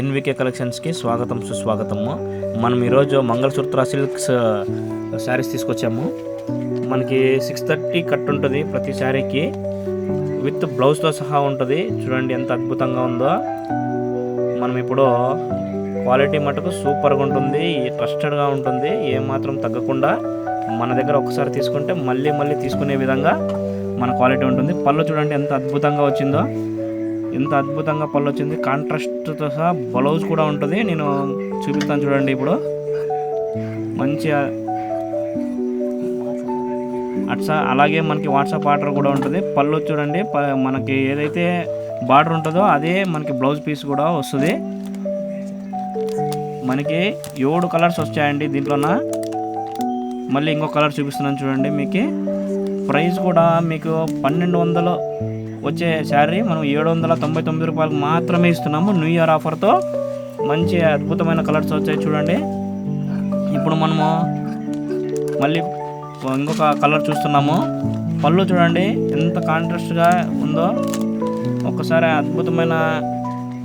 NVK కలెక్షన్స్కి స్వాగతం సుస్వాగతము. మనం ఈరోజు మంగళసూత్ర సిల్క్స్ శారీస్ తీసుకొచ్చాము. మనకి 630 కట్ ఉంటుంది ప్రతి శారీకి, విత్ బ్లౌజ్తో సహా ఉంటుంది. చూడండి ఎంత అద్భుతంగా ఉందో. మనం ఇప్పుడు క్వాలిటీ మటుకు సూపర్గా ఉంటుంది, ట్రస్టెడ్గా ఉంటుంది, ఏమాత్రం తగ్గకుండా. మన దగ్గర ఒకసారి తీసుకుంటే మళ్ళీ మళ్ళీ తీసుకునే విధంగా మన క్వాలిటీ ఉంటుంది. పళ్ళు చూడండి ఎంత అద్భుతంగా వచ్చిందో, ఎంత అద్భుతంగా పళ్ళు వచ్చింది. కాంట్రాస్ట్తో సహా బ్లౌజ్ కూడా ఉంటుంది, నేను చూపిస్తాను చూడండి. ఇప్పుడు మంచి అలాగే మనకి వాట్సాప్ ఆర్డర్ కూడా ఉంటుంది. పళ్ళు చూడండి, మనకి ఏదైతే బార్డర్ ఉంటుందో అదే మనకి బ్లౌజ్ పీస్ కూడా వస్తుంది. మనకి 7 కలర్స్ వచ్చాయండి దీంట్లోన. మళ్ళీ ఇంకో కలర్ చూపిస్తున్నాను చూడండి. మీకు ప్రైస్ కూడా మీకు 1200 వచ్చే శారీ మనం 799 రూపాయలకు మాత్రమే ఇస్తున్నాము. న్యూ ఇయర్ ఆఫర్తో మంచి అద్భుతమైన కలర్స్ వచ్చాయి చూడండి. ఇప్పుడు మనము మళ్ళీ ఇంకొక కలర్ చూస్తున్నాము. పళ్ళు చూడండి ఎంత కాంట్రాస్ట్గా ఉందో. ఒక్కసారి అద్భుతమైన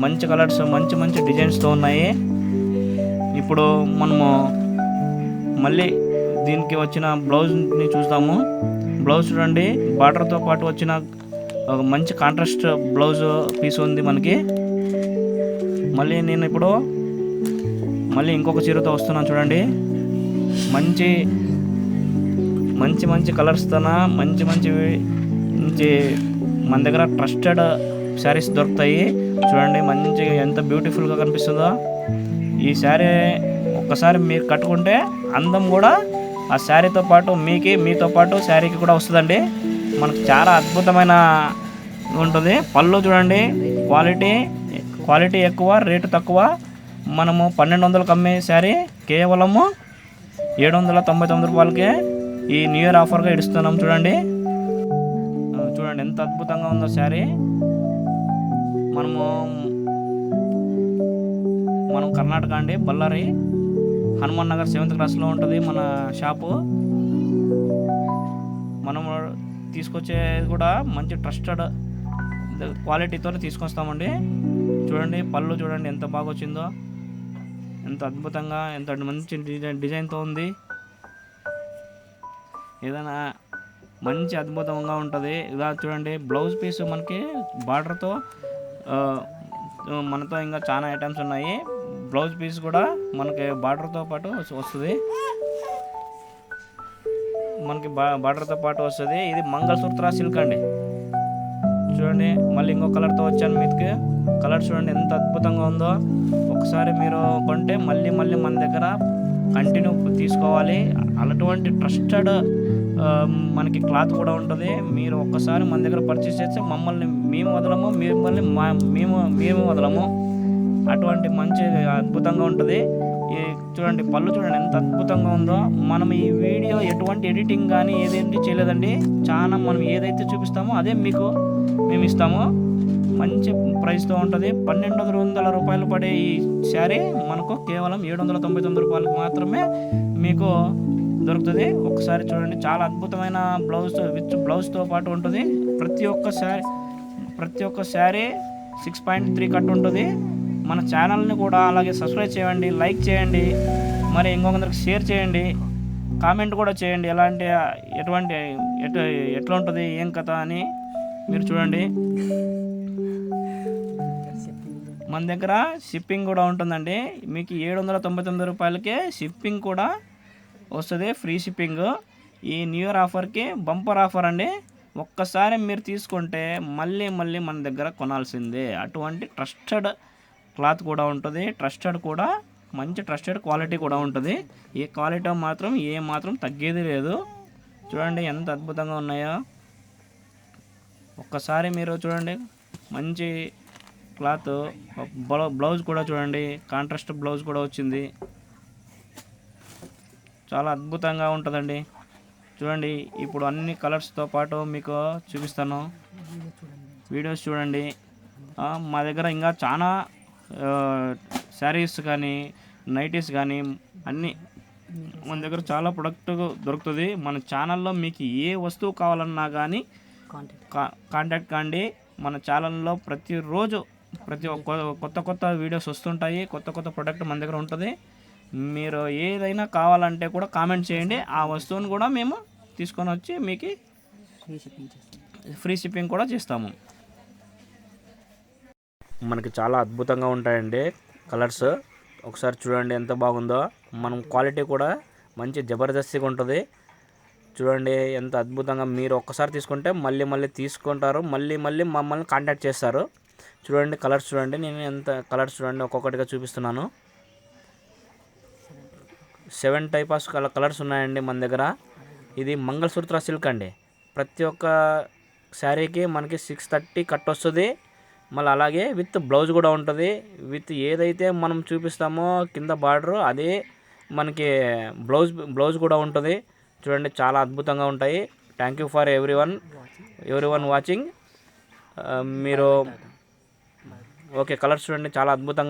మంచి కలర్స్, మంచి మంచి డిజైన్స్తో ఉన్నాయి. ఇప్పుడు మనము మళ్ళీ దీనికి వచ్చిన బ్లౌజ్ని చూస్తాము. బ్లౌజ్ చూడండి, బార్డర్తో పాటు వచ్చిన ఒక మంచి కాంట్రాస్ట్ బ్లౌజ్ పీస్ ఉంది మనకి. మళ్ళీ నేను ఇప్పుడు మళ్ళీ ఇంకొక చీరతో వస్తున్నాను చూడండి. మంచి మంచి మంచి కలర్స్తో మంచి మంచి మంచి మన దగ్గర ట్రస్టెడ్ శారీస్ దొరుకుతాయి చూడండి. మంచి ఎంత బ్యూటిఫుల్గా కనిపిస్తుందో ఈ శారీ. ఒక్కసారి మీరు కట్టుకుంటే అందం కూడా ఆ శారీతో పాటు మీతో పాటు శారీకి కూడా వస్తుందండి. మనకు చాలా అద్భుతమైన ఉంటుంది. పళ్ళు చూడండి, క్వాలిటీ ఎక్కువ, రేటు తక్కువ. మనము 1200కి అమ్మే శారీ కేవలము 799 రూపాయలకే ఈ న్యూ ఇయర్ ఆఫర్గా ఇస్తున్నాం చూడండి. చూడండి ఎంత అద్భుతంగా ఉందో శారీ. మనం కర్ణాటక అండి, బళ్ళారి హనుమాన్ నగర్ 7th క్లాస్లో ఉంటుంది మన షాపు. మనము తీసుకొచ్చేది కూడా మంచి ట్రస్టెడ్ క్వాలిటీతో తీసుకొస్తామండి. చూడండి పళ్ళు చూడండి ఎంత బాగా వచ్చిందో, ఎంత అద్భుతంగా, ఎంత మంచి డిజైన్తో ఉంది. ఏదైనా మంచి అద్భుతంగా ఉంటుంది. ఇలా చూడండి బ్లౌజ్ పీస్ మనకి బార్డర్తో మనతో ఇంకా చాలా ఐటమ్స్ ఉన్నాయి. బ్లౌజ్ పీస్ కూడా మనకి బార్డర్తో పాటు వస్తుంది. మనకి బార్డర్తో పాటు వస్తుంది. ఇది మంగళసూత్ర సిల్క్ అండి. చూడండి మళ్ళీ ఇంకో కలర్తో వచ్చాను మీదకి. కలర్ చూడండి ఎంత అద్భుతంగా ఉందో. ఒకసారి మీరు కొంటే మళ్ళీ మళ్ళీ మన దగ్గర కంటిన్యూ తీసుకోవాలి. అటువంటి ట్రస్టెడ్ మనకి క్లాత్ కూడా ఉంటుంది. మీరు ఒక్కసారి మన దగ్గర పర్చేస్ చేస్తే మమ్మల్ని మేము వదలము, మిమ్మల్ని మేము వదలము. అటువంటి మంచి అద్భుతంగా ఉంటుంది. చూడండి పళ్ళు చూడండి ఎంత అద్భుతంగా ఉందో. మనం ఈ వీడియో ఎటువంటి ఎడిటింగ్ కానీ ఏదేంటి చేయలేదండి. చాలా మనం ఏదైతే చూపిస్తామో అదే మీకు మేము ఇస్తాము. మంచి ప్రైస్తో ఉంటుంది. 1200 రూపాయలు పడే ఈ శారీ మనకు కేవలం 799 రూపాయలకు మాత్రమే మీకు దొరుకుతుంది. ఒకసారి చూడండి చాలా అద్భుతమైన బ్లౌజ్ విత్ బ్లౌజ్తో పాటు ఉంటుంది. ప్రతి ఒక్క శారీ 6.3 కట్ ఉంటుంది. మన ఛానల్ని కూడా అలాగే సబ్స్క్రైబ్ చేయండి, లైక్ చేయండి, మరి ఇంకొకరికి షేర్ చేయండి, కామెంట్ కూడా చేయండి. ఎట్లా ఉంటుంది ఏం కథ అని మీరు చూడండి. మన దగ్గర షిప్పింగ్ కూడా ఉంటుందండి. మీకు 799 రూపాయలకే షిప్పింగ్ కూడా వస్తుంది, ఫ్రీ షిప్పింగ్. ఈ న్యూ ఇయర్ ఆఫర్కి బంపర్ ఆఫర్ అండి. ఒక్కసారి మీరు తీసుకుంటే మళ్ళీ మళ్ళీ మన దగ్గర కొనాల్సిందే. అటువంటి ట్రస్టెడ్ క్లాత్ కూడా ఉంటుంది. మంచి ట్రస్టెడ్ క్వాలిటీ కూడా ఉంటుంది. ఈ క్వాలిటీ మాత్రం మాత్రం తగ్గేది లేదు. చూడండి ఎంత అద్భుతంగా ఉన్నాయో. ఒక్కసారి మీరు చూడండి మంచి క్లాత్. బ్లౌజ్ కూడా చూడండి, కాంట్రాస్ట్ బ్లౌజ్ కూడా వచ్చింది. చాలా అద్భుతంగా ఉంటుందండి. చూడండి ఇప్పుడు అన్ని కలర్స్తో పాటు మీకు చూపిస్తాను. వీడియోస్ చూడండి. మా దగ్గర ఇంకా చాలా శారీస్ కానీ నైటీస్ కానీ అన్నీ మన దగ్గర చాలా ప్రొడక్ట్ దొరుకుతుంది. మన ఛానల్లో మీకు ఏ వస్తువు కావాలన్నా కానీ కాంటాక్ట్ కాండి. మన ఛానల్లో ప్రతిరోజు ప్రతి ఒక్క కొత్త కొత్త వీడియోస్ వస్తుంటాయి, కొత్త కొత్త ప్రోడక్ట్ మన దగ్గర ఉంటుంది. మీరు ఏదైనా కావాలంటే కూడా కామెంట్ చేయండి, ఆ వస్తువుని కూడా మేము తీసుకొని వచ్చి మీకు ఫ్రీ షిప్పింగ్ కూడా చేస్తాము. మనకి చాలా అద్భుతంగా ఉంటాయండి కలర్స్. ఒకసారి చూడండి ఎంత బాగుందో. మనం క్వాలిటీ కూడా మంచి జబర్దస్తిగా ఉంటుంది. చూడండి ఎంత అద్భుతంగా. మీరు ఒక్కసారి తీసుకుంటే మళ్ళీ మళ్ళీ తీసుకుంటారు, మళ్ళీ మళ్ళీ మమ్మల్ని కాంటాక్ట్ చేస్తారు. చూడండి కలర్స్ చూడండి, నేను ఎంత కలర్స్ చూడండి ఒక్కొక్కటిగా చూపిస్తున్నాను. 7 టైప్ ఆఫ్ కలర్స్ ఉన్నాయండి మన దగ్గర. ఇది మంగళసూత్ర సిల్క్ అండి. ప్రతి ఒక్క శారీకి మనకి 630 కట్ వస్తుంది. మళ్ళీ అలాగే విత్ బ్లౌజ్ కూడా ఉంటుంది. విత్ ఏదైతే మనం చూపిస్తామో కింద బార్డర్ అదే మనకి బ్లౌజ్ కూడా ఉంటుంది. చూడండి చాలా అద్భుతంగా ఉంటాయి. Thank you for every one watching. మీరు ఓకే కలర్స్ చూడండి చాలా అద్భుతంగా